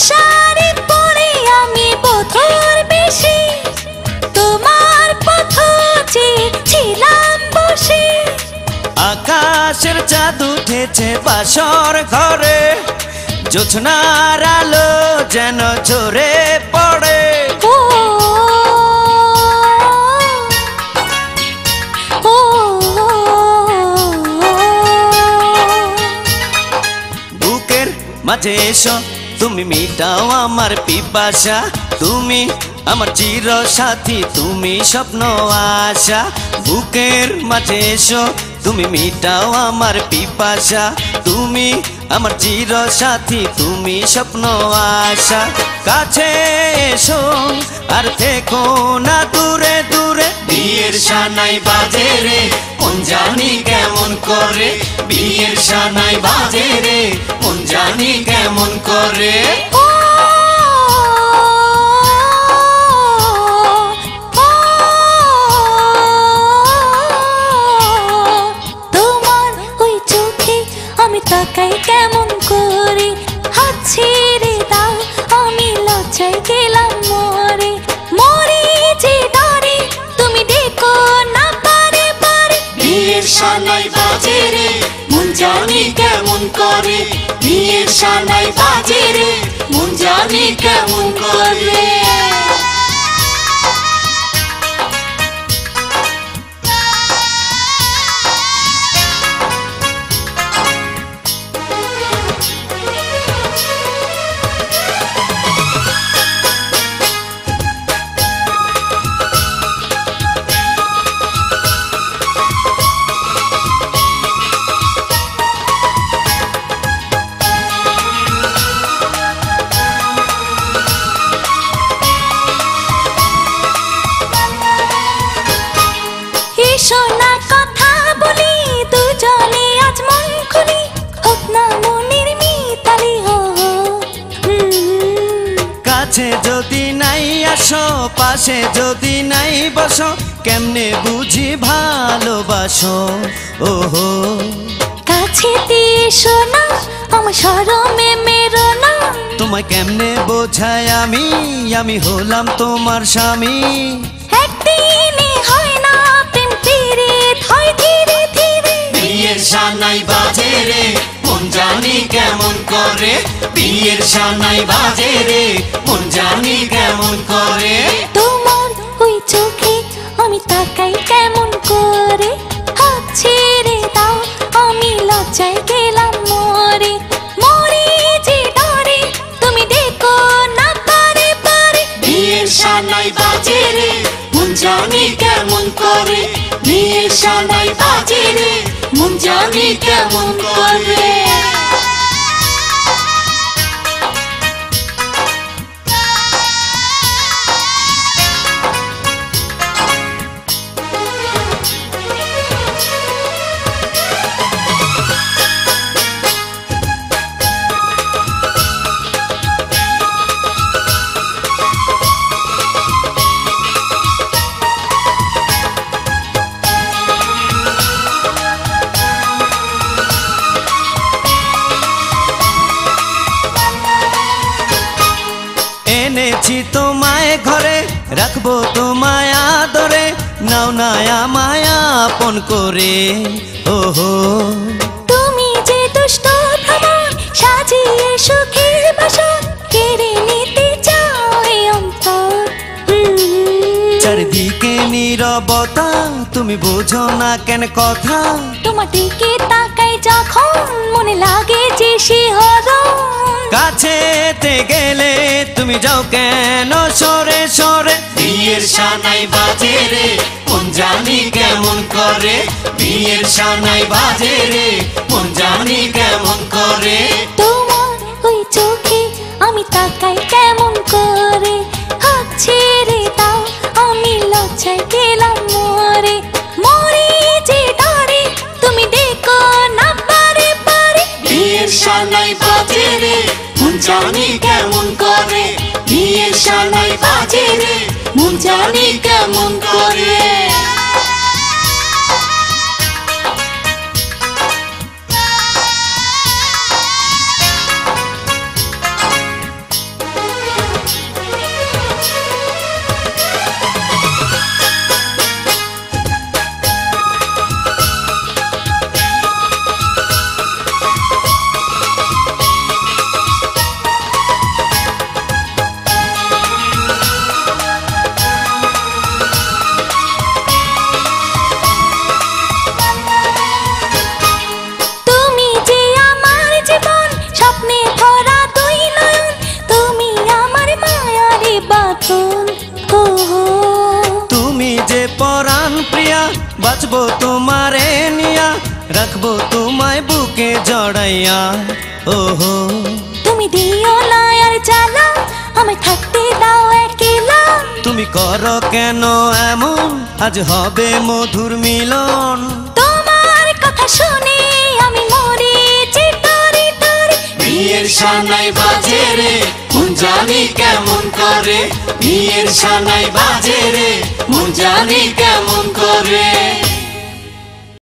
শাড়ি পরে আমি পথর বেশি তোমার পথ ছিলাম বসে আকাশের চাঁদ উঠেছে বাসর ঘরে জোছনার আলো যেন ঝরে পড়ে ও ও বুকের মাঝে এসো তুমি মিটাও আমার পিপাসা তুমি আমার চির সাথী তুমি স্বপ্ন আশা বুকের মাঝে এসো তুমি মিটাও আমার পিপাসা তুমি আমার চির সাথী তুমি স্বপ্ন আশা কাছে এসো আর থেকো না দূরে দূরে বিয়ের সানাই বাজে রে মন জানি কেমন করে বিয়ের সানাই বাজে রে মন জানি কেমন করে তাকাই কেমন করে হাত ছেড়ে দাও আমি লজ্জায় গেলাম মরে মরে যে ডরে তুমি দেখো না পারে পারে বিয়ের সানাই বাজে রে মন জানি কেমন করে বিয়ের সানাই বাজে রে মন জানি কেমন করে শোনা কথা বলি দুজনে আজ মন খুলি হোক না মনের মিতালি হো কাছে যদি নাই আসো পাশে যদি নাই বসো কেমনে বুঝি ভালোবাসো ওহো কাছে এসো না আমার শরমে মেরো না তোমায় কেমনে বোঝাই আমি হলাম তোমার স্বামী একদিনে হয় না প্রেম পীড়িত হয় ধীরে ধীরে বিয়ের সানাই বাজে রে মন জানি কেমন করে বিয়ের সানাই বাজে রে মন জানি কেমন করে তোমার ওই চোখে আমি তাকাই কেমন করে হাত ছেড়ে দাও আমি লজ্জায় গেলাম মরে মরে যে ডরে তুমি দেখো না পারে পারে বিয়ের সানাই বাজে রে মন জানি কেমন করে বিয়ের সানাই বাজে রে মন জানি কেমন করে এনেছি তোমায় ঘরে রাখবো তোমায় আদরে নাও না আমায় আপন করে ওহো তুমি যে দুষ্ট ভ্রমণ সাজিয়ে সুখের বাসন কেড়ে নিতে চাও এই অন্তর চারিদিকে নীরবতা তুমি বোঝো না কেন কথা তোমার দিকে তাকাই যখন মনে লাগে যে শিহরণ কাছেতে গেলে তুমি যাও কেন সরে সরে বিয়ের সানাই বাজে রে মন জানি কেমন করে বিয়ের সানাই বাজে রে মন জানি কেমন করে তোমার ওই চোখে আমি তাকাই কেমন করে হাত ছেড়ে দাও আমি লজ্জায় গেলাম মরে মরে যে ডরে তুমি দেখো না পারে পারে বিয়ের সানাই বাজে রে মন জানি কেমন করে বিয়ের সানাই বাজে রে মন জানি কেমন করে থাকবো তোমারে নিয়া, রাখবো তোমায় বুকে জড়াইয়া। ওহো তুমি দিও না আর জ্বালা, আমি থাকতে দাও একলা। তুমি করো কেন এমন, আজ হবে মধুর মিলন। তোমার কথা শুনে আমি মরি চিতরি তরি। বিয়ের সানাই বাজে রে, মন জানি কেমন করে। বিয়ের সানাই বাজে রে, মন জানি কেমন করে।